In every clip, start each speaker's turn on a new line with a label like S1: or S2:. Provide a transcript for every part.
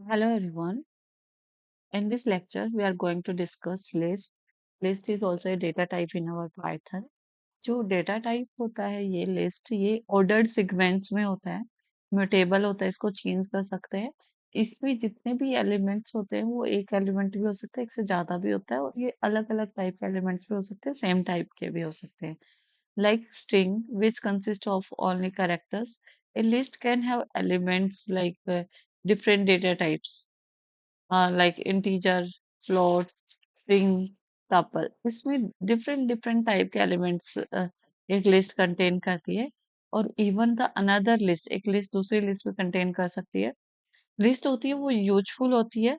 S1: Hello everyone. In this lecture, we are going to discuss list. List is also a data type in our Python. जो data type होता है ये list ये ordered sequence में होता है, mutable होता है, इसको चेंज कर सकते हैं। इसमें जितने भी एलिमेंट्स होते हैं वो एक एलिमेंट भी हो सकता है, एक से ज्यादा भी होता है, और ये अलग अलग टाइप के एलिमेंट्स भी हो सकते हैं, सेम टाइप के भी हो सकते हैं। Like string, which consists of only characters, a list can have elements like different data types. Like integer, float, string, tuple. इसमें डिफरेंट डिफरेंट टाइप के एलिमेंट्स एक लिस्ट कंटेन करती है। और इवन द अनदर लिस्ट, एक list दूसरी list में contain कर सकती है। लिस्ट होती है वो यूजफुल होती है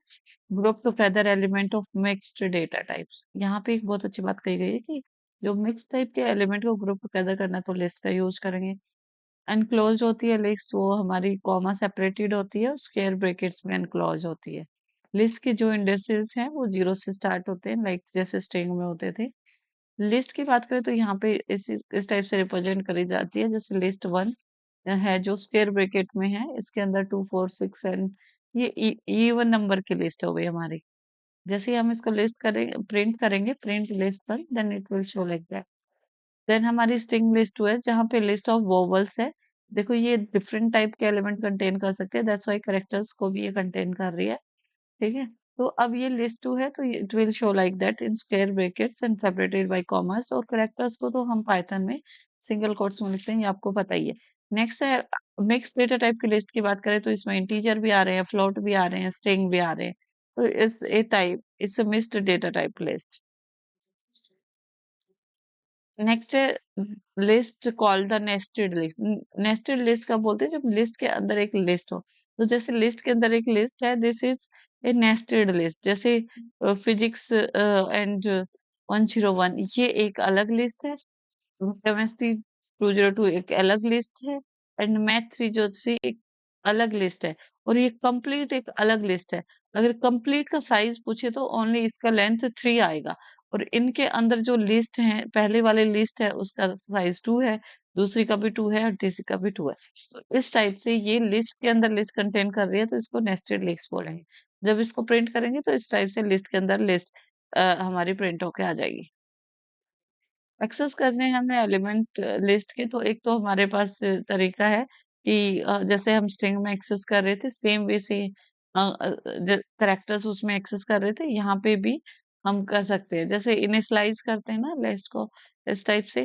S1: group together element of mixed data types. यहाँ पे एक बहुत अच्छी बात कही गई है कि जो मिक्स टाइप के एलिमेंट को ग्रुप टुगेदर करना है तो लिस्ट का यूज करेंगे। एनक्लोज होती है लिस्ट, वो हमारी कॉमा सेपरेटेड होती है, स्क्वायर ब्रैकेट्स में एनक्लोज होती है। लिस्ट के जो इंडेक्सेस हैं वो जीरो से स्टार्ट होते हैं, लाइक जैसे स्ट्रिंग में होते थे। लिस्ट की बात करें तो यहाँ पे इस टाइप से रिप्रेजेंट करी जाती है, जैसे लिस्ट वन है जो स्क्वायर ब्रैकेट में है, इसके अंदर 2 4 6 एंड ये इवन नंबर की लिस्ट हो गई हमारी। जैसे ही हम इसको लिस्ट करें प्रिंट करेंगे, print list one, then it will show like that. Then हमारी स्ट्रिंग लिस्ट टू है जहाँ पे लिस्ट ऑफ वोवल्स है। देखो ये डिफरेंट टाइप के एलिमेंट कंटेन कर सकते हैं, दैट्स व्हाई कैरेक्टर्स को भी ये कंटेन कर रही है। ठीक है, तो अब ये लिस्ट टू है तो it will show like that in square brackets and separated by commas. और कैरेक्टर्स को तो हम पाइथन में सिंगल कोट्स में लिखते हैं, ये आपको पता ही है। नेक्स्ट है मिक्स डेटा टाइप की लिस्ट की बात करें तो इसमें इंटीजर भी आ रहे हैं, फ्लोट भी आ रहे हैं, स्ट्रिंग भी आ रहे हैं। तो इस a type it's a mixed data type list. Next है list called the nested list. Nested list का बोलते हैं जब लिस्ट के अंदर एक लिस्ट हो। तो जैसे लिस्ट के अंदर एक लिस्ट है, this is a nested list. जैसे फिजिक्स एंड 101 ये एक अलग लिस्ट है, केमिस्ट्री 202 एक अलग लिस्ट है, एंड मैथ 303 एक अलग लिस्ट है, और ये कंप्लीट एक अलग लिस्ट है। अगर कंप्लीट का साइज पूछे तो ओनली इसका लेंथ 3 आएगा, और इनके अंदर जो लिस्ट है, पहले वाले लिस्ट है उसका साइज 2 है, दूसरी का भी 2 है, और तीसरी का भी 2 है। तो इस टाइप से ये लिस्ट के अंदर लिस्ट कंटेन कर रही है तो इसको नेस्टेड लिस्ट बोलेंगे। जब इसको प्रिंट करेंगे तो इस टाइप से लिस्ट के अंदर लिस्ट हमारी प्रिंट होके आ जाएगी। एक्सेस करने हैं हमें एलिमेंट लिस्ट के, तो एक तो हमारे पास तरीका है कि जैसे हम स्ट्रिंग में एक्सेस कर रहे थे सेम वे से कैरेक्टर्स उसमें एक्सेस कर रहे थे, यहाँ पे भी हम कर सकते हैं। जैसे इनिशियलाइज करते हैं ना लिस्ट को इस टाइप से,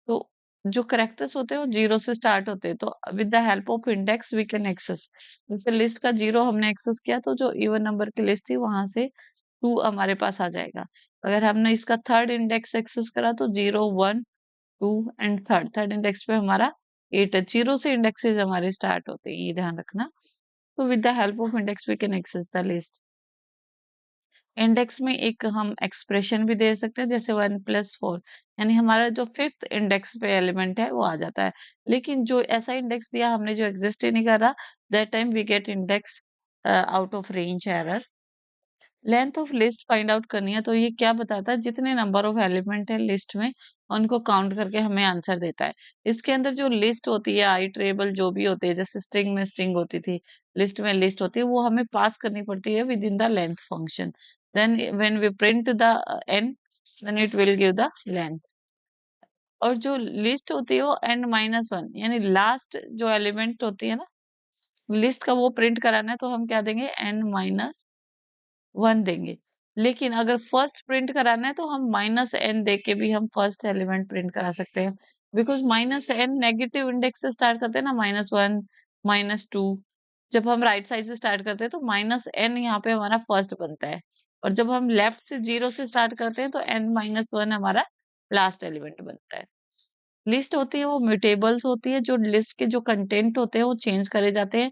S1: तो जो कैरेक्टर्स होते हैं वो जीरो से स्टार्ट होते हैं, तो with the help of index we can access. जैसे लिस्ट का जीरो हमने एक्सेस किया तो जो इवन नंबर की लिस्ट थी वहां से 2 हमारे पास आ जाएगा। अगर हमने इसका थर्ड इंडेक्स एक्सेस करा तो 0 1 2 एंड थर्ड थर्ड इंडेक्स पे हमारा 8 है। जीरो से इंडेक्सेस हमारे स्टार्ट होते हैं, ये ध्यान रखना। तो with the help of index we can access the list. Index में एक हम एक्सप्रेशन भी दे सकते हैं, जैसे 1 + 4, यानी हमारा जो फिफ्थ इंडेक्स पे एलिमेंट है वो आ जाता है। लेकिन जो ऐसा इंडेक्स दिया हमने जो एग्जिस्ट ही नहीं कर रहा, that time we get index out of range error. Length of list find out करनी है तो ये क्या बताता है, जितने नंबर ऑफ एलिमेंट है लिस्ट में उनको काउंट करके हमें आंसर देता है। इसके अंदर जो लिस्ट होती है, आइटरेबल जो भी होती है, जैसे स्ट्रिंग में स्ट्रिंग होती थी, लिस्ट में लिस्ट होती है, वो हमें पास करनी पड़ती है within the length function. Then when we print the n, then it will give the length. और जो लिस्ट होती है वो n-1, यानी लास्ट जो एलिमेंट होती है ना लिस्ट का, वो प्रिंट कराना है तो हम क्या देंगे, n-1 देंगे। लेकिन अगर फर्स्ट प्रिंट कराना है तो हम -n दे के भी हम फर्स्ट एलिमेंट प्रिंट करा सकते हैं, बिकॉज -n नेगेटिव इंडेक्स से स्टार्ट करते हैं ना, -1 -2। जब हम राइट साइड से स्टार्ट करते हैं तो -n यहाँ पे हमारा फर्स्ट बनता है, और जब हम लेफ्ट से जीरो से स्टार्ट करते हैं तो n-1 हमारा लास्ट एलिमेंट बनता है। लिस्ट होती है वो म्यूटेबल्स होती है, जो लिस्ट के जो कंटेंट होते हैं वो चेंज करे जाते हैं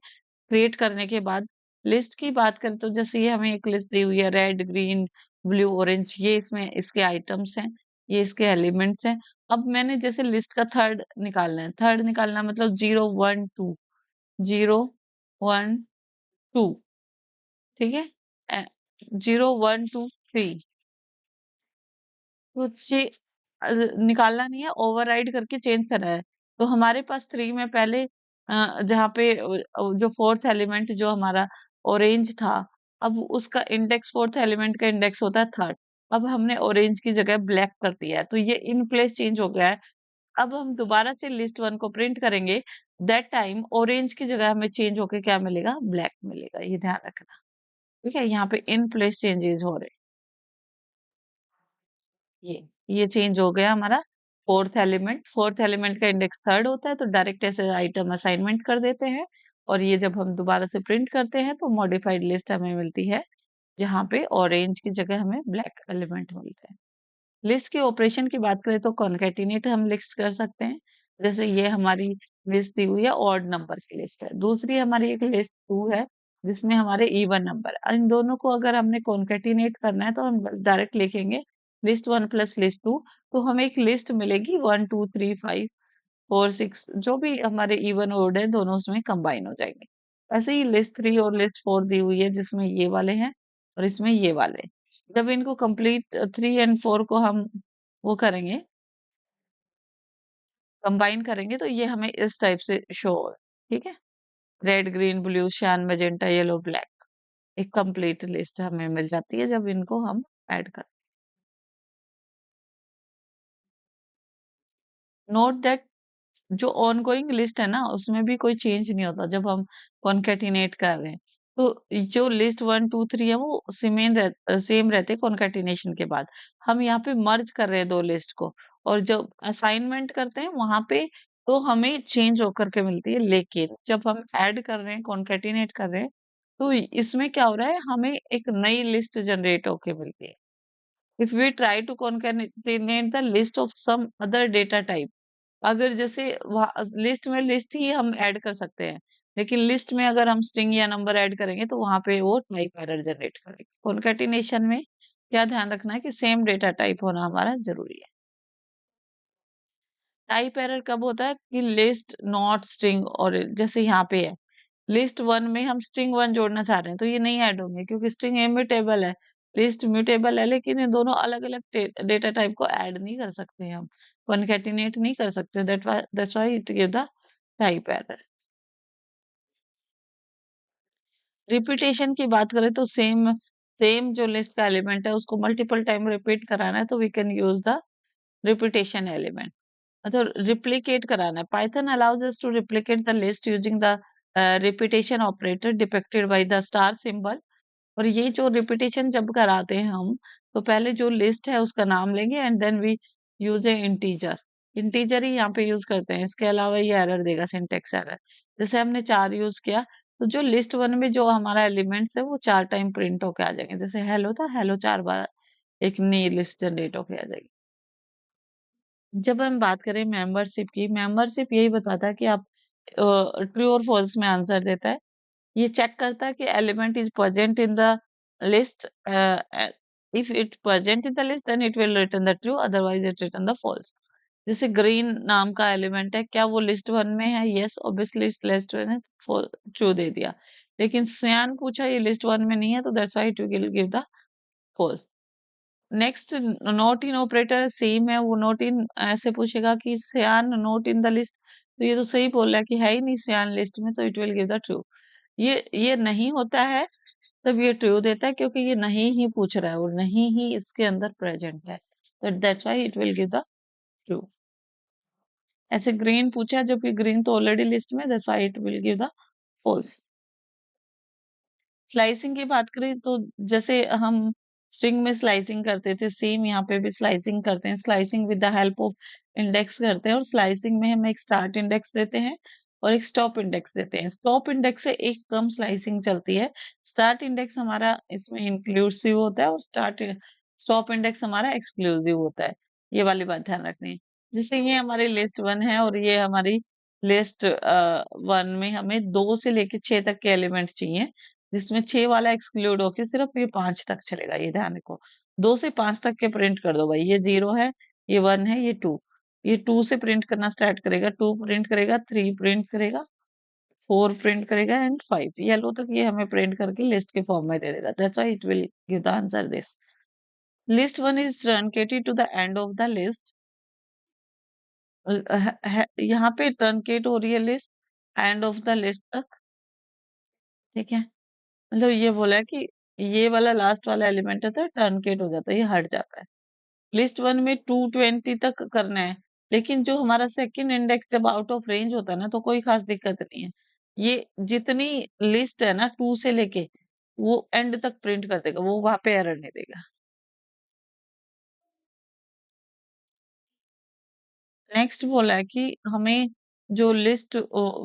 S1: क्रिएट करने के बाद। लिस्ट की बात करें तो जैसे ये हमें एक लिस्ट दी हुई है, रेड ग्रीन ब्लू ऑरेंज, ये इसमें इसके आइटम्स हैं, ये इसके एलिमेंट्स हैं। अब मैंने जैसे लिस्ट का थर्ड निकालना है, थर्ड निकालना मतलब 0 1 2, 0 1 2, ठीक है, 0 1 2 3। तो निकालना नहीं है, ओवरराइड करके चेंज करना है। तो हमारे पास 3 में पहले जहाँ पे जो फोर्थ एलिमेंट जो हमारा ऑरेंज था, अब उसका इंडेक्स फोर्थ एलिमेंट का इंडेक्स होता है थर्ड। अब हमने ऑरेंज की जगह ब्लैक कर दिया है, तो ये इन प्लेस चेंज हो गया है। अब हम दोबारा से लिस्ट वन को प्रिंट करेंगे, दैट टाइम ऑरेंज की जगह हमें चेंज होके क्या मिलेगा, ब्लैक मिलेगा, ये ध्यान रखना। ठीक है, यहाँ पे इन प्लेस चेंजेस हो रहे हैं। ये चेंज हो गया हमारा फोर्थ एलिमेंट का इंडेक्स थर्ड होता है, तो डायरेक्ट ऐसे आइटम असाइनमेंट कर देते हैं। और ये जब हम दोबारा से प्रिंट करते हैं तो मॉडिफाइड लिस्ट हमें मिलती है, जहाँ पे ऑरेंज की जगह हमें ब्लैक एलिमेंट मिलते हैं। लिस्ट के ऑपरेशन की बात करें तो कॉन्केटिनेट हम लिस्ट कर सकते हैं। जैसे ये हमारी लिस्ट दी हुई है, ऑड नंबर की लिस्ट है। दूसरी हमारी एक लिस्ट टू है, जिसमें हमारे इवन नंबर। इन दोनों को अगर हमने कॉन्केटिनेट करना है तो हम बस डायरेक्ट लिखेंगे list one plus list two, तो हमें एक लिस्ट मिलेगी 1 2 3 5 4 6, जो भी हमारे इवन ऑड है दोनों उसमें कंबाइन हो जाएंगे। ऐसे ही लिस्ट थ्री और लिस्ट फोर दी हुई है, जिसमें ये वाले हैं और इसमें ये वाले हैं। जब इनको कंप्लीट थ्री एंड फोर को हम वो करेंगे, कंबाइन करेंगे, तो ये हमें इस टाइप से शो हो। ठीक है, रेड ग्रीन ब्लू शान मैजेंटा येलो ब्लैक, एक कंप्लीट लिस्ट हमें मिल जाती है जब इनको हम ऐड कर। नोट दैट जो ऑनगोइंग लिस्ट है ना, उसमें भी कोई चेंज नहीं होता जब हम कॉन्केटिनेट कर रहे हैं। तो जो लिस्ट वन टू थ्री है वो सेम रहते कॉन्केटिनेशन के बाद। हम यहाँ पे मर्ज कर रहे हैं दो लिस्ट को, और जब असाइनमेंट करते हैं वहां पे तो हमें चेंज होकर के मिलती है, लेकिन जब हम ऐड कर रहे हैं, कॉन्केटिनेट कर रहे हैं, तो इसमें क्या हो रहा है, हमें एक नई लिस्ट जनरेट होके मिलती है। If we try to concatenate the list of some other data type, अगर जैसे लिस्ट में लिस्ट ही हम ऐड कर सकते हैं, लेकिन लिस्ट में अगर हम स्ट्रिंग या नंबर ऐड करेंगे तो वहां पे वो टाइप एरर जनरेट करेगा। कॉन्केटिनेशन में क्या ध्यान रखना है कि सेम डेटा टाइप होना हमारा जरूरी है। टाइप एरर कब होता है कि लिस्ट नॉट स्ट्रिंग, और जैसे यहाँ पे है लिस्ट वन में हम स्ट्रिंग वन जोड़ना चाह रहे हैं, तो ये नहीं ऐड होंगे क्योंकि स्ट्रिंग इम्यूटेबल है, लिस्ट म्यूटेबल है, लेकिन ये दोनों अलग अलग डेटा टाइप को ऐड नहीं कर सकते हम, कॉन्केटिनेट नहीं कर सकते। That's why it give the type error. Repetition की बात करें तो सेम सेम जो लिस्ट का एलिमेंट है उसको मल्टीपल टाइम रिपीट कराना है, तो we can use the repetition element. मतलब रिप्लिकेट कराना है, Python allows us to replicate the list using the repetition operator depicted by the star symbol. और ये जो रिपीटेशन जब कराते हैं हम, तो पहले जो लिस्ट है उसका नाम लेंगे and then we use a integer. Integer ही यहाँ पे यूज करते हैं, इसके अलावा ये एरर देगा, सिंटेक्स एरर। जैसे हमने चार यूज किया, तो जो लिस्ट वन में जो हमारा एलिमेंट्स है वो चार टाइम प्रिंट होके आ जाएंगे। जैसे हेलो था, हेलो चार बार एक नई लिस्ट जनरेट होके आ जाएगी। जब हम बात करें मेंबरशिप की, मेंबरशिप यही बताता है कि आप ट्रू और फॉल्स में आंसर देता है। ये चेक करता है कि element is present in the list, if it present in the list then it will return the true, otherwise it return the false. जैसे ग्रीन नाम का एलिमेंट है, क्या वो लिस्ट वन में है? यस, ऑब्वियसली लिस्ट वन है, true they दिया। लेकिन सियान पूछा ये लिस्ट वन में नहीं है, तो that's why it will give the false. Next not in operator same है, वो नॉट इन ऐसे पूछेगा कि सियान नॉट इन द लिस्ट, तो ये तो सही बोल रहा है कि है ही नहीं सियान लिस्ट में, तो it will give the true. ये नहीं होता है तब ये ट्रू देता है, क्योंकि ये नहीं ही पूछ रहा है और नहीं ही इसके अंदर प्रेजेंट है, तो that's why it will give the true. ऐसे ग्रीन पूछा है, जबकि ग्रीन तो ऑलरेडी लिस्ट में, that's why it will give the false. Slicing की बात करें तो जैसे हम स्ट्रिंग में स्लाइसिंग करते थे, सेम यहाँ पे भी स्लाइसिंग करते हैं। Slicing with the help of index करते हैं, और स्लाइसिंग में हम एक स्टार्ट इंडेक्स देते हैं और एक स्टॉप इंडेक्स देते हैं। स्टॉप इंडेक्स से एक कम स्लाइसिंग चलती है, स्टार्ट इंडेक्स हमारा इसमें इंक्लूसिव होता है और स्टॉप इंडेक्स हमारा एक्सक्लूसिव होता है। ये वाली बात ध्यान रखनी है। जैसे ये हमारी लिस्ट वन है और ये हमारी लिस्ट वन में हमें 2 से लेके 6 तक के एलिमेंट चाहिए, जिसमें 6 वाला एक्सक्लूड होके सिर्फ ये 5 तक चलेगा, ये ध्यान रखो। 2 से 5 तक के प्रिंट कर दो भाई, ये 0 है, ये 1 है, ये 2। ये 2 से प्रिंट करना स्टार्ट करेगा, 2 प्रिंट करेगा, 3 प्रिंट करेगा, 4 प्रिंट करेगा एंड 5 येलो तक ये हमें प्रिंट करके लिस्ट के फॉर्म में दे देगा। That's why it will give the answer this. List one is truncated to the end of the list. यहाँ पे ट्रंकेट हो रही है list end of the list तक। ठीक है, मतलब ये बोला है कि ये वाला लास्ट वाला एलिमेंट होता है टर्नकेट हो जाता है, ये हट जाता है। लिस्ट वन में 220 तक करना है, लेकिन जो हमारा सेकंड इंडेक्स जब आउट ऑफ रेंज होता है ना, तो कोई खास दिक्कत नहीं है। ये जितनी लिस्ट है ना 2 से लेके, वो एंड तक प्रिंट कर देगा, वो वहां पे एरर नहीं देगा। नेक्स्ट बोला है कि हमें जो लिस्ट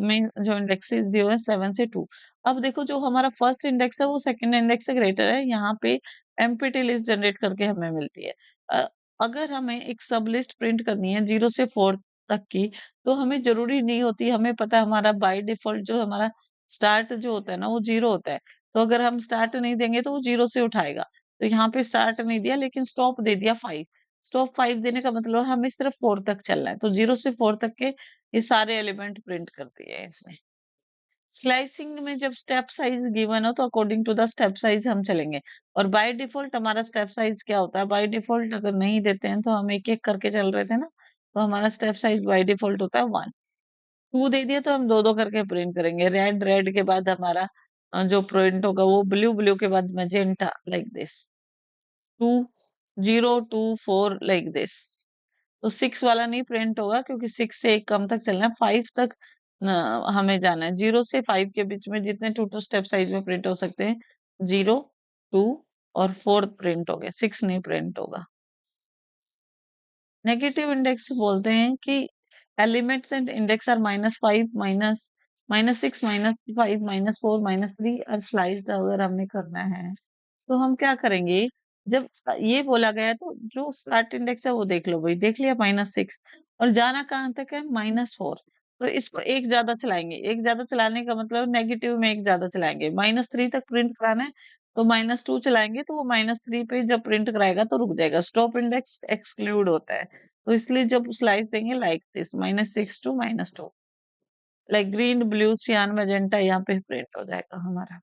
S1: में जो इंडेक्सेस दिए हुए हैं 7 से 2। अब देखो जो हमारा फर्स्ट इंडेक्स है वो सेकंड इंडेक्स से ग्रेटर है, यहाँ पे एम्प्टी लिस्ट जनरेट करके हमें मिलती है। अ, अगर हमें एक सब लिस्ट प्रिंट करनी है 0 से 4 तक की, तो हमें जरूरी नहीं होती, हमें पता है हमारा बाय डिफॉल्ट जो हमारा स्टार्ट जो होता है ना वो 0 होता है। तो अगर हम स्टार्ट नहीं देंगे तो वो 0 से उठाएगा। तो यहाँ पे स्टार्ट नहीं दिया लेकिन स्टॉप दे दिया 5। स्टॉप 5 देने का मतलब है हमें सिर्फ 4 तक चलना है, तो 0 से 4 तक के ये सारे एलिमेंट प्रिंट कर दिए हैं इसने। स्लाइसिंग में जब स्टेप साइज गिवन हो तो according to the step size हम चलेंगे। और बाय डिफॉल्ट हमारा स्टेप साइज क्या होता है, बाय डिफॉल्ट अगर नहीं देते हैं तो हम एक एक करके चल रहे थे ना, तो हमारा स्टेप साइज बाय डिफॉल्ट होता है 1। 2 दे दिया तो हम दो दो करके प्रिंट करेंगे, रेड रेड के बाद हमारा जो प्रिंट होगा वो ब्लू ब्लू के बाद magenta, like this. 2 0 2 4 like this. तो 6 वाला नहीं प्रिंट होगा क्योंकि 6 से एक कम तक चलना है, 5 तक हमें जाना है। 0 से 5 के बीच में जितने टू टू स्टेप साइज में प्रिंट हो सकते हैं, 0 2 और 4 प्रिंट हो गए, 6 नहीं प्रिंट होगा। नेगेटिव इंडेक्स बोलते हैं कि एलिमेंट्स एंड इंडेक्स आर -5 -6 -5 -4 -3 और स्लाइस्ड अगर हमने करना है तो हम क्या करेंगे। जब ये बोला गया है तो जो स्टार्ट इंडेक्स है वो देख लो भाई, देख लिया -6, और जाना कहाँ तक है -4। तो इसको एक ज्यादा चलाएंगे, एक ज्यादा चलाने का मतलब नेगेटिव में एक ज्यादा चलाएंगे, -3 तक प्रिंट कराना है तो -2 चलाएंगे, तो वो -3 पे जब प्रिंट कराएगा तो रुक जाएगा, स्टॉप इंडेक्स एक्सक्लूड होता है। तो इसलिए जब स्लाइस देंगे like this -6 to -2, like green blue cyan magenta, यहाँ पे प्रिंट हो जाएगा हमारा।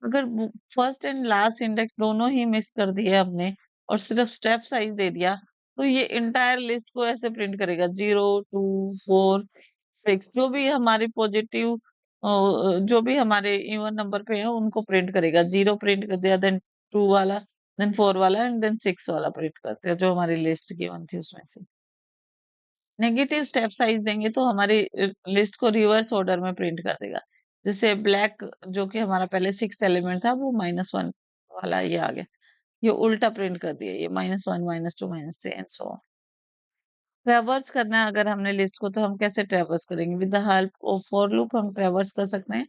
S1: अगर फर्स्ट एंड लास्ट इंडेक्स दोनों ही मिस कर दिए हमने और सिर्फ स्टेप साइज दे दिया, तो ये इंटायर लिस्ट को ऐसे प्रिंट करेगा, 0 2 4 6, जो भी हमारी पॉजिटिव जो भी हमारे इवन नंबर पे है उनको प्रिंट करेगा। 0 प्रिंट कर दिया, देन 2 वाला, देन 4 वाला एंड देन 6 वाला प्रिंट करते हैं जो हमारी लिस्ट गिवन थी उसमें से। नेगेटिव स्टेप साइज देंगे तो हमारी लिस्ट को रिवर्स ऑर्डर में प्रिंट कर देगा। जैसे ब्लैक जो कि हमारा पहले 6 एलिमेंट था वो -1 वाला ये आ गया, ये उल्टा प्रिंट कर दिया, ये -1 -2 -3 एंड सो ऑन। ट्रैवर्स करना है अगर हमने लिस्ट को, तो हम कैसे ट्रैवर्स करेंगे, with the help of for loop हम ट्रैवर्स कर सकते हैं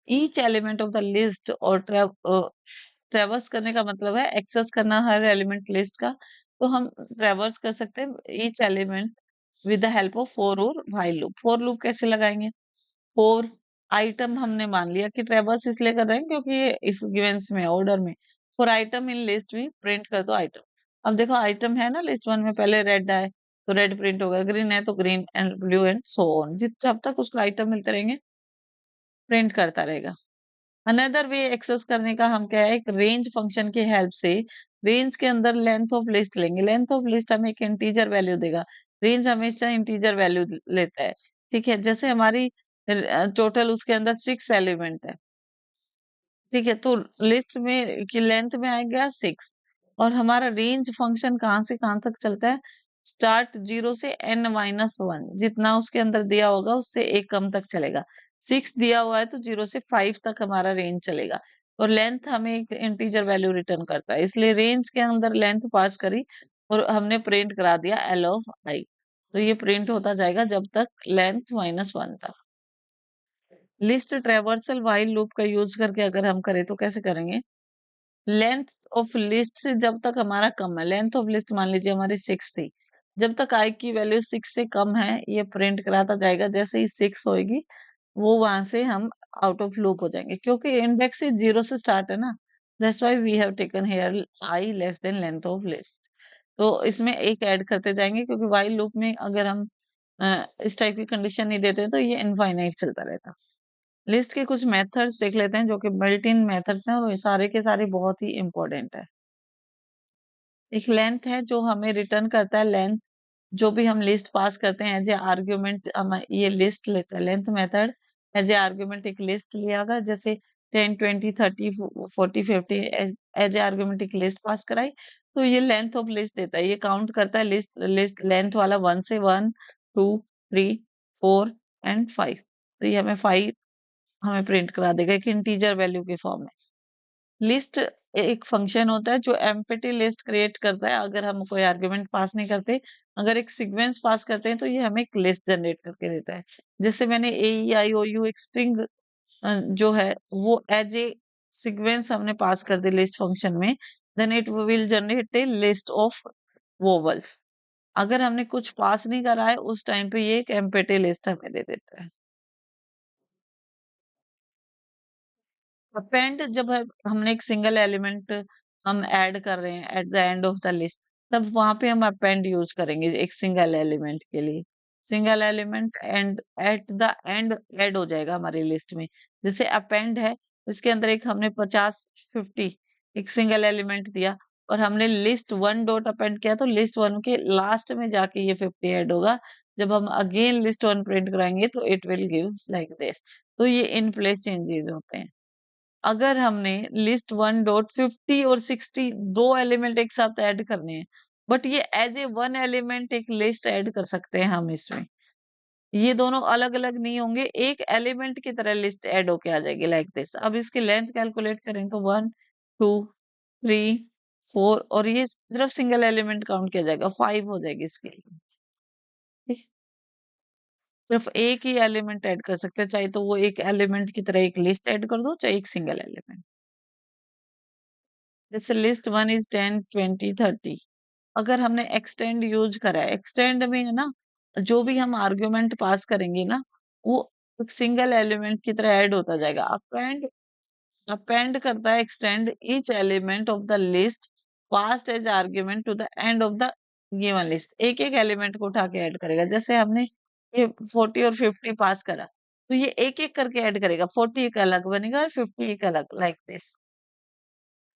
S1: each element of the list. और ट्रैवर्स करने का मतलब है एक्सेस करना हर एलिमेंट लिस्ट का। तो हम ट्रैवर्स कर सकते हैं each element with the help of for और व्हाइल लूप। फॉर लूप कैसे लगाएंगे, फॉर आइटम हमने मान लिया कि ट्रैवर्स इसलिए कर रहे हैं क्योंकि ये इस गिवेंस में ऑर्डर में, फॉर आइटम इन लिस्ट में प्रिंट कर दो आइटम। अब देखो आइटम है ना लिस्ट वन में, पहले रेड है तो रेड प्रिंट होगा, ग्रीन है तो green and blue and so on, जब तक उसको आइटम मिलते रहेंगे प्रिंट करता रहेगा। अनदर वे एक्सेस करने का हम क्या है, एक रेंज फंक्शन की हेल्प से रेंज के अंदर लेंथ ऑफ लिस्ट लेंगे। लेंथ ऑफ लिस्ट हमें एक इंटीजर वैल्यू देगा, रेंज हमेशा इंटीजर वैल्यू लेता है। ठीक है, जैसे हमारी टोटल उसके अंदर 6 एलिमेंट है, ठीक है, तो लिस्ट में की लेंथ में आएगा 6। और हमारा रेंज फंक्शन कहाँ से कहाँ तक चलता है, स्टार्ट 0 से n-1, जितना उसके अंदर दिया होगा उससे एक कम तक चलेगा। 6 दिया हुआ है तो 0 से 5 तक हमारा रेंज चलेगा। और लेंथ हमें एक इंटीजर वैल्यू रिटर्न करता है, इसलिए रेंज के अंदर लेंथ पास करी और हमने प्रिंट करा दिया L ऑफ I। तो ये प्रिंट होता जाएगा जब तक लेंथ -1 तक। लिस्ट ट्रेवर्सल व्हाइल लूप का यूज करके अगर हम करें तो कैसे करेंगे, लेंथ ऑफ लिस्ट से जब तक हमारा कम है, लेंथ ऑफ लिस्ट मान लीजिए हमारी 6 थी, जब तक आई की वैल्यू 6 से कम है ये प्रिंट कराता जाएगा। जैसे ही 6 होएगी वो वहां से हम आउट ऑफ लूप हो जाएंगे, क्योंकि इंडेक्स 0 से स्टार्ट है ना, that's why we have taken here I less than length of list. तो इसमें एक ऐड करते जाएंगे, क्योंकि व्हाइल लूप में अगर हम इस टाइप की कंडीशन नहीं देते तो ये इनफाइनाइट चलता रहता। लिस्ट के कुछ मेथड्स देख लेते हैं जो कि बिल्ट इन मेथड्स हैं, और ये सारे के सारे बहुत ही इंपॉर्टेंट है। एक लेंथ है जो हमें रिटर्न करता है लेंथ, जो भी हम लिस्ट पास करते हैं एज ए आर्ग्यूमेंट, हम ये लिस्ट लेता है length method. As a argument एक लिस्ट लिया होगा, जैसे 10 20 30 40 50 एज ए आर्ग्यूमेंट एक लिस्ट पास कराई, तो ये लेंथ ऑफ लिस्ट देता है, ये काउंट करता है लिस्ट लिस्ट लेंथ वाला 1 से 1 2 3 4 एंड 5, तो ये हमें 5 हमें प्रिंट करा देगा एक इंटीजर वैल्यू के फॉर्म में। लिस्ट एक फंक्शन होता है जो एम्प्टी लिस्ट क्रिएट करता है, अगर हम कोई आर्गुमेंट पास नहीं करते, अगर एक सीक्वेंस पास करते हैं तो ये हमें एक लिस्ट जनरेट करके देता है। जैसे मैंने ए ई आई ओ यू एक स्ट्रिंग जो है वो एज ए सीक्वेंस हमने पास कर दी लिस्ट फंक्शन में, then it will generate a list of vowels. अगर हमने कुछ पास नहीं करा है उस टाइम पे ये एक एम्प्टी लिस्ट हमें दे देता है। अपेंड जब हमने एक सिंगल एलिमेंट हम ऐड कर रहे हैं at the end of the list, तब वहां पे हम अपेंड यूज करेंगे एक सिंगल एलिमेंट के लिए। Single element and at the end add हो जाएगा हमारी लिस्ट में। जैसे अपेंड है, इसके अंदर एक हमने 50 50 एक सिंगल एलिमेंट दिया, और हमने लिस्ट वन डॉट अपेंड किया, तो लिस्ट वन के लास्ट में जाके ये 50 ऐड होगा। जब हम अगेन लिस्ट वन प्रिंट कराएंगे तो it will give like this. तो ये इन प्लेस चेंजेस होते हैं। अगर हमने लिस्ट वन डॉट 50 और 60 दो एलिमेंट एक साथ ऐड करने हैं, बट ये एज ए वन एलिमेंट एक लिस्ट ऐड कर सकते हैं हम इसमें, ये दोनों अलग अलग नहीं होंगे, एक एलिमेंट की तरह लिस्ट ऐड होके आ जाएगी लाइक दिस। अब इसकी लेंथ कैलकुलेट करें तो 1 2 3 4, और ये सिर्फ सिंगल एलिमेंट काउंट किया जाएगा, 5 हो जाएगी इसकी। ठीक, सिर्फ एक ही एलिमेंट ऐड कर सकते हैं, चाहे तो वो एक एलिमेंट की तरह एक लिस्ट ऐड कर दो, चाहे एक सिंगल एलिमेंट। जैसे लिस्ट वन इज 10 20 30। अगर हमने एक्सटेंड यूज करा है, एक्सटेंड में है ना, जो भी हम आर्ग्यूमेंट पास करेंगे ना, वो एक सिंगल एलिमेंट की तरह ऐड होता जाएगा। अपेंड अपेंड करता है extend each element of the list past as argument to the end of the given list. एक एक एलिमेंट को उठा के ऐड करेगा। जैसे हमने ये 40 और 50 पास करा, तो ये एक एक करके ऐड करेगा, 40 एक अलग बनेगा और 50 एक अलग, लाइक दिस।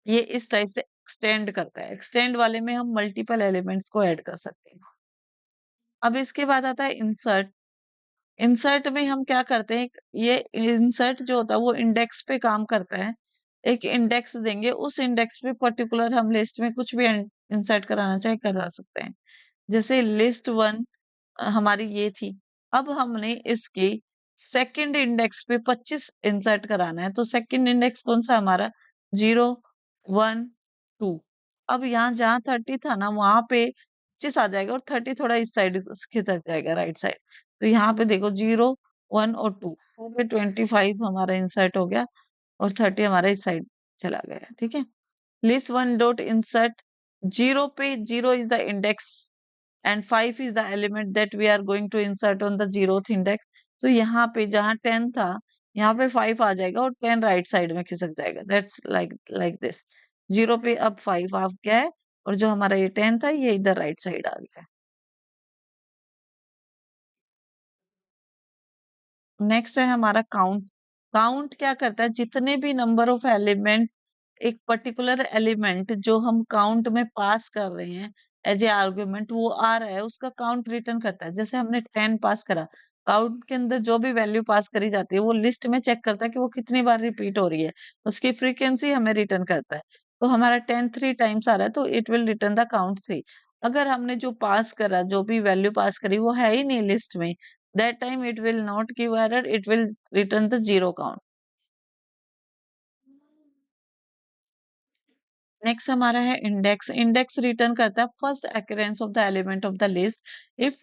S1: ये इस टाइप से एक्सटेंड करता है। एक्सटेंड वाले में हम मल्टीपल एलिमेंट्स को ऐड कर सकते हैं। अब इसके बाद आता है इंसर्ट। इंसर्ट में हम क्या करते हैं, ये इंसर्ट जो होता है वो इंडेक्स पे काम करता है। एक इंडेक्स देंगे, उस इंडेक्स पे पर्टिकुलर हम लिस्ट में कुछ भी इंसर्ट कराना चाहे करा सकते हैं। जैसे लिस्ट वन हमारी ये थी, अब हमने इसके सेकंड इंडेक्स पे 25 इंसर्ट कराना है, तो सेकंड इंडेक्स कौन सा हमारा, 0 1 2। अब यहाँ जहाँ 30 था ना वहां पे 25 आ जाएगा, और 30 थोड़ा इस साइड खिसक जाएगा राइट साइड। तो यहाँ पे देखो 0 1 और 2, टू पे 25 हमारा इंसर्ट हो गया, और 30 हमारा इस साइड चला गया। ठीक है, लिस्ट वन डॉट इंसर्ट, 0 पे 0 is the index and 5 is the element that we are going to insert on the 0th index। तो यहाँ पे जहाँ 10 था, यहाँ पे 5 आ जाएगा और 10 राइट साइड में खिसक जाएगा। That's like like this. 0 पे अब 5 आ गया है, और जो हमारा ये 10 था ये इधर राइट साइड आ गया है। नेक्स्ट है हमारा काउंट। काउंट क्या करता है, जितने भी नंबर ऑफ एलिमेंट, एक पर्टिकुलर एलिमेंट जो हम काउंट में पास कर रहे हैं एज ए आर्ग्यूमेंट, वो आ रहा है, उसका काउंट रिटर्न करता है। जैसे हमने 10 पास करा, काउंट के अंदर जो भी वैल्यू पास करी जाती है वो लिस्ट में चेक करता है कि वो कितनी बार रिपीट हो रही है, उसकी फ्रीक्वेंसी हमें रिटर्न करता है। तो हमारा 10 3 टाइम्स आ रहा है, तो it will return the count 3। अगर हमने जो पास करा, जो भी वैल्यू पास करी वो है ही नहीं लिस्ट में, that time it will not give error, it will return the zero count। Next हमारा है इंडेक्स। इंडेक्स रिटर्न करता है first occurrence of the element of the list. If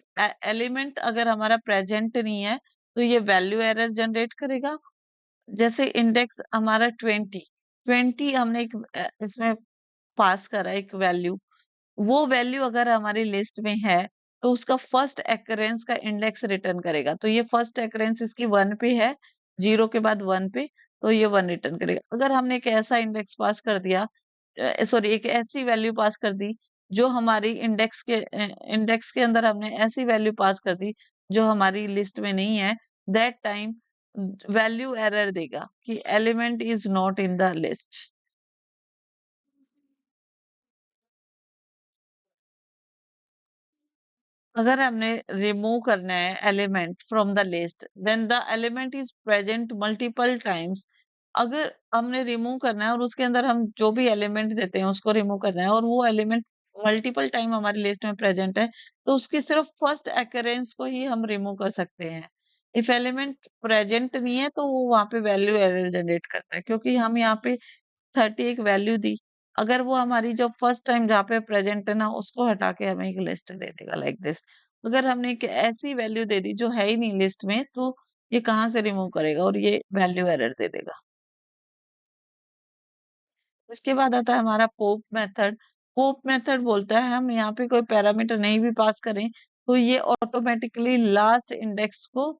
S1: element अगर हमारा प्रेजेंट नहीं है तो ये वैल्यू एरर जनरेट करेगा। जैसे इंडेक्स हमारा 20, 20 हमने एक इसमें पास करा एक वैल्यू, वो वैल्यू अगर हमारी लिस्ट में है तो उसका फर्स्ट एक्रेंस का इंडेक्स रिटर्न करेगा। तो ये फर्स्ट एक्रेंस इसकी 1 पे है, 0 के बाद 1 पे, तो ये 1 रिटर्न करेगा। अगर हमने एक ऐसा इंडेक्स पास कर दिया, सॉरी एक ऐसी वैल्यू पास कर दी जो हमारी इंडेक्स के अंदर हमने ऐसी वैल्यू पास कर दी जो हमारी लिस्ट में नहीं है, दैट टाइम वैल्यू एरर देगा कि element is not in the list. अगर हमने रिमूव करना है element from the list when the element is present multiple times, अगर हमने रिमूव करना है और उसके अंदर हम जो भी एलिमेंट देते हैं उसको रिमूव करना है और वो एलिमेंट मल्टीपल टाइम हमारी लिस्ट में प्रेजेंट है, तो उसकी सिर्फ फर्स्ट अकरेंस को ही हम रिमूव कर सकते हैं। इफ एलिमेंट प्रेजेंट नहीं है तो वो वहां पे वैल्यू एरर जनरेट करता है, क्योंकि हम यहाँ पे 30 एक वैल्यू दी। अगर वो हमारी जो फर्स्ट टाइम जहाँ पे प्रेजेंट है ना उसको हटा के हमें एक लिस्ट दे देगा लाइक दिस। अगर हमने एक ऐसी वैल्यू दे दी जो है ही नहीं लिस्ट में, तो ये कहाँ से रिमूव करेगा और ये वैल्यू एरर दे देगा। इसके बाद आता है हमारा पोप मेथड। पोप मेथड बोलता है हम यहाँ पे कोई पैरामीटर नहीं भी पास करें तो ये ऑटोमेटिकली लास्ट इंडेक्स को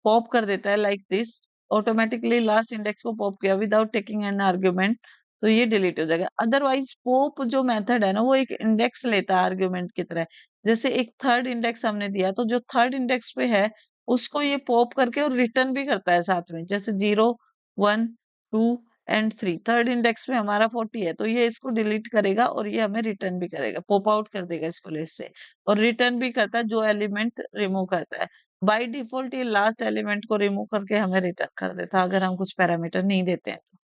S1: पॉप कर देता है like this. Automatically last index को पॉप किया विदाउट टेकिंग एन आर्ग्यूमेंट, तो ये डिलीट हो जाएगा। अदरवाइज पोप जो मेथड है ना वो एक इंडेक्स लेता है आर्ग्यूमेंट की तरह। जैसे एक थर्ड इंडेक्स हमने दिया तो जो थर्ड इंडेक्स पे है उसको ये पॉप करके और रिटर्न भी करता है साथ में, जैसे 0, 1, 2 एंड 3। थर्ड इंडेक्स पे हमारा 40 है तो ये इसको डिलीट करेगा और ये हमें रिटर्न भी करेगा, पॉप आउट कर देगा इसको लिस्ट से। और रिटर्न भी करता है जो एलिमेंट रिमूव करता है। बाय डिफॉल्ट ये लास्ट एलिमेंट को रिमूव करके हमें रिटर्न कर देता है अगर हम कुछ पैरामीटर नहीं देते हैं तो।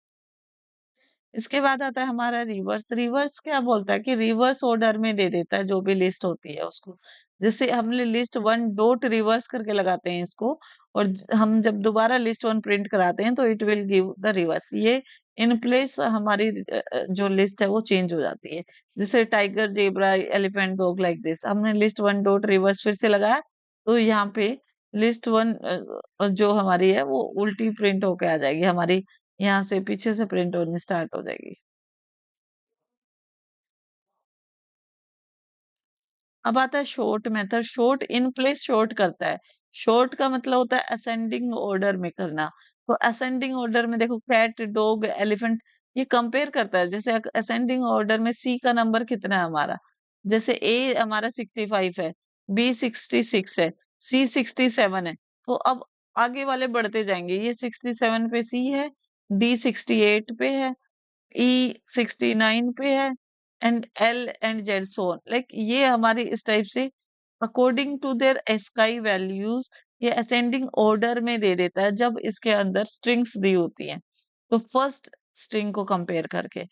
S1: इसके बाद आता है हमारा रिवर्स। रिवर्स क्या बोलता है कि रिवर्स ऑर्डर में दे देता है जो भी लिस्ट होती है उसको। जैसे हमने लिस्ट वन डॉट रिवर्स करके लगाते हैं इसको, और हम जब दोबारा लिस्ट वन प्रिंट कराते हैं तो it will give the reverse. ये इन प्लेस हमारी जो लिस्ट है वो चेंज हो जाती है। जैसे tiger, zebra, elephant, dog like this. हमने लिस्ट वन डॉट रिवर्स फिर से लगाया तो यहाँ पे लिस्ट वन जो हमारी है वो उल्टी प्रिंट होके आ जाएगी, हमारी यहाँ से पीछे से प्रिंट होनी स्टार्ट हो जाएगी। अब आता है short method. Short in place short करता है। शॉर्ट का मतलब होता है असेंडिंग ऑर्डर में करना। तो असेंडिंग ऑर्डर में देखो कैट, डॉग, एलिफेंट, ये कंपेयर करता है। जैसे असेंडिंग ऑर्डर में सी का नंबर कितना है हमारा, जैसे ए हमारा 65 है, बी 66 है, सी 67 है। तो अब आगे वाले बढ़ते जाएंगे, ये 67 पे सी है, डी 68 पे है, ई 69 पे है, and L and Z so on. Like ये हमारी इस टाइप से according to their ASCII values ये असेंडिंग ऑर्डर में दे देता है जब इसके अंदर स्ट्रिंग्स दी होती हैं। तो फर्स्ट स्ट्रिंग को कंपेयर करके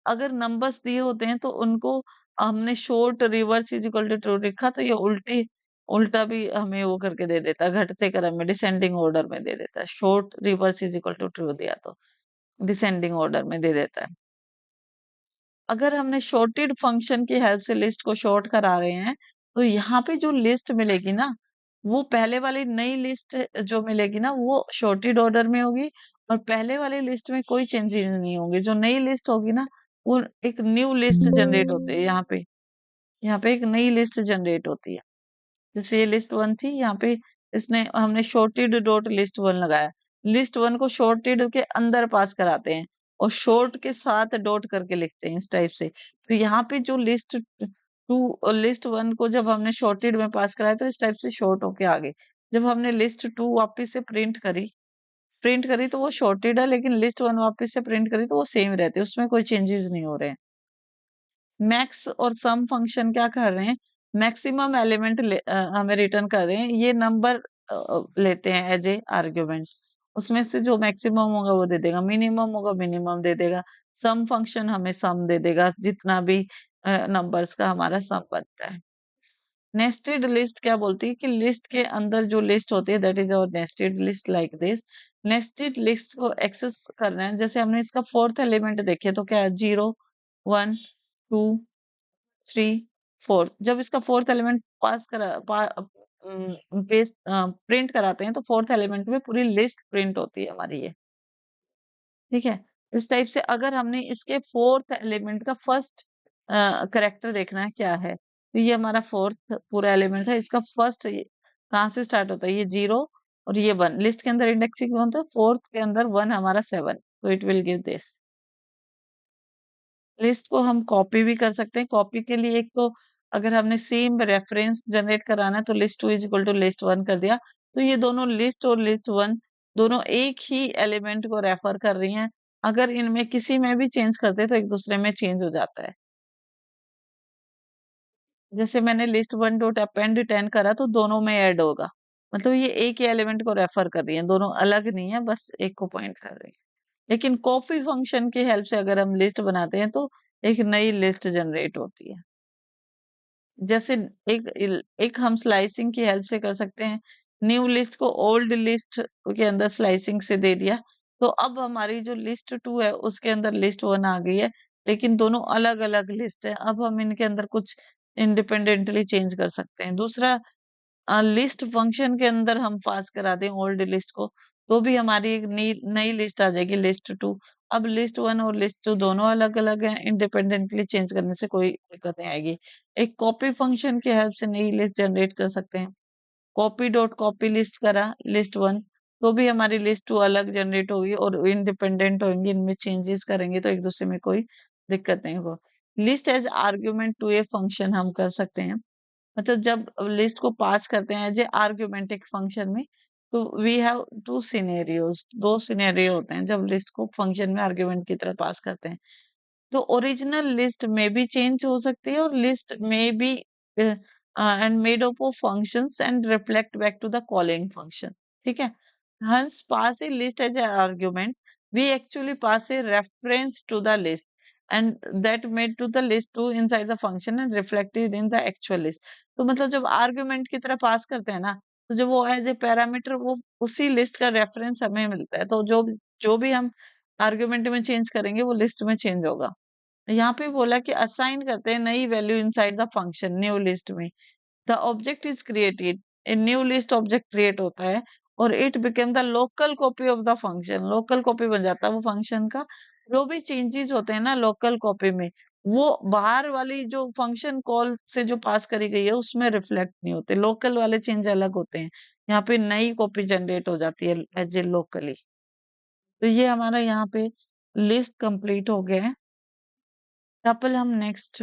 S1: अगर नंबर्स दिए होते हैं तो उनको हमने sort reverse is equal to true लिखा तो ये उल्टी उल्टा भी हमें वो करके दे देता है, घटते क्रम में डिसेंडिंग ऑर्डर में दे देता है। Sort reverse is equal to true दिया तो डिसेंडिंग ऑर्डर में दे देता है। अगर हमने शॉर्टेड फंक्शन की हेल्प से लिस्ट को शॉर्ट करा रहे हैं तो यहाँ पे जो लिस्ट मिलेगी ना वो पहले वाली नई लिस्ट जो मिलेगी ना वो शॉर्टेड ऑर्डर में होगी, और पहले वाली लिस्ट में कोई चेंजेस नहीं होंगे। जो नई लिस्ट होगी ना वो एक न्यू लिस्ट जनरेट होती है। यहाँ पे एक नई लिस्ट जनरेट होती है। जैसे ये लिस्ट वन थी, यहाँ पे इसने हमने शॉर्टेड डॉट लिस्ट वन लगाया। लिस्ट वन को शॉर्टेड के अंदर पास कराते हैं और शॉर्ट के साथ डॉट करके लिखते हैं इस टाइप से। तो यहाँ पे जो लिस्ट टू और लिस्ट वन को जब हमने शॉर्टेड में पास कराया तो इस टाइप से शॉर्ट होके आ गए। जब हमने लिस्ट टू वापिस से प्रिंट करी तो वो शॉर्टेड है, लेकिन लिस्ट वन वापिस से प्रिंट करी तो वो सेम रहते हैं, उसमें कोई चेंजेस नहीं हो रहे हैं। मैक्स और सम फंक्शन क्या कर रहे हैं, मैक्सिमम एलिमेंट हमें रिटर्न कर रहे हैं। ये नंबर लेते हैं एज ए आर्ग्यूमेंट, उसमें से जो मैक्सिमम होगा वो दे देगा, मिनिमम होगा मिनिमम दे देगा। सम फंक्शन हमें सम दे देगा, जितना भी नंबर्स का हमारा सम बनता है। नेस्टेड लिस्ट क्या बोलती है कि लिस्ट के अंदर जो लिस्ट होती है that is our nested list like this. Nested list को एक्सेस करना है, जैसे हमने इसका फोर्थ एलिमेंट देखे तो क्या है, 0, 1, 2, 3, 4। जब इसका फोर्थ एलिमेंट पास करा पेस्ट प्रिंट कराते हैं तो फोर्थ एलिमेंट में पूरी लिस्ट प्रिंट होती है हमारी ये। ठीक है। इस टाइप से अगर हमने इसके फोर्थ एलिमेंट का फर्स्ट करेक्टर देखना है क्या है, तो ये हमारा फोर्थ पूरा एलिमेंट है, इसका फर्स्ट कहाँ से स्टार्ट होता है, ये 0 और ये 1। लिस्ट के अंदर इंडेक्सिंग कौन था, फोर्थ के अंदर 1 हमारा 7, तो it will give this. List को हम कॉपी भी कर सकते हैं। कॉपी के लिए एक तो अगर हमने सेम रेफरेंस जनरेट कराना है तो list two is equal to list one कर दिया, तो ये दोनों लिस्ट और लिस्ट वन दोनों एक ही एलिमेंट को रेफर कर रही हैं। अगर इनमें किसी में भी चेंज करते हैं तो एक दूसरे में चेंज हो जाता है। जैसे मैंने लिस्ट 1 डॉट अपेंड 10 करा तो दोनों में ऐड होगा। मतलब ये एक ही एलिमेंट को रेफर कर रही है, दोनों अलग नहीं है, बस एक को पॉइंट कर रही है। लेकिन कॉपी फंक्शन की हेल्प से अगर हम लिस्ट बनाते हैं तो एक नई लिस्ट जनरेट होती है। जैसे एक हम स्लाइसिंग की हेल्प से कर सकते हैं। न्यू लिस्ट को ओल्ड लिस्ट के अंदर स्लाइसिंग से दे दिया, तो अब हमारी जो लिस्ट 2 है उसके अंदर लिस्ट 1 आ गई है, लेकिन दोनों अलग-अलग लिस्ट है। अब हम इनके अंदर कुछ इंडिपेंडेंटली चेंज कर सकते हैं। दूसरा, लिस्ट फंक्शन के अंदर हम पास करा दें ओल्ड लिस्ट को, तो भी हमारी एक नई नई लिस्ट आ जाएगी, लिस्ट 2। अब लिस्ट 1 और लिस्ट 2 दोनों अलग-अलग हैं, इंडिपेंडेंटली चेंज करने से कोई दिक्कत नहीं आएगी। एक कॉपी फंक्शन की हेल्प से नई लिस्ट जनरेट कर सकते हैं। कॉपी डॉट कॉपी लिस्ट करा लिस्ट 1, तो भी हमारी लिस्ट 2 अलग जनरेट होगी और इंडिपेंडेंट होंगी, इनमें चेंजेस करेंगे तो एक दूसरे में कोई दिक्कत नहीं होगा। List as argument to a function हम कर सकते हैं। मतलब जब लिस्ट को पास करते हैं एज ए आर्गुमेंटिक फंक्शन में, तो वी हैव टू सिनेरियोज, दो सिनेरियो होते हैं जब लिस्ट को फंक्शन में आर्गुमेंट की तरह पास करते हैं। तो ओरिजिनल लिस्ट में भी चेंज हो सकती है और लिस्ट में भी and made up of functions and reflect back to the calling function. ठीक है, hence pass a list as an argument, we actually pass a reference to the list and that made to the list to inside the function and reflected in the actual list। तो मतलब जब argument की तरह पास करते हैं ना, तो जब वो एज ए पैरामीटर वो उसी लिस्ट का रेफरेंस हमें मिलता है, तो जो जो भी हम आर्ग्यूमेंट में चेंज करेंगे वो लिस्ट में चेंज होगा। यहाँ पे बोला कि असाइन करते हैं नई value inside the function new list में। The object is created, a new list object create होता है और it become the local copy of the function, local copy बन जाता है वो फंक्शन का। जो भी चेंजेस होते हैं ना लोकल कॉपी में, वो बाहर वाली जो फंक्शन कॉल से जो पास करी गई है उसमें रिफ्लेक्ट नहीं होते, लोकल वाले चेंज अलग होते हैं। यहाँ पे नई कॉपी जनरेट हो जाती है एज ए लोकली। तो ये हमारा यहाँ पे लिस्ट कंप्लीट हो गया है। टपल हम नेक्स्ट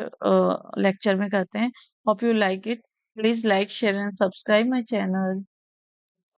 S1: लेक्चर में करते हैं। Hope you like it. Please like share and subscribe my channel.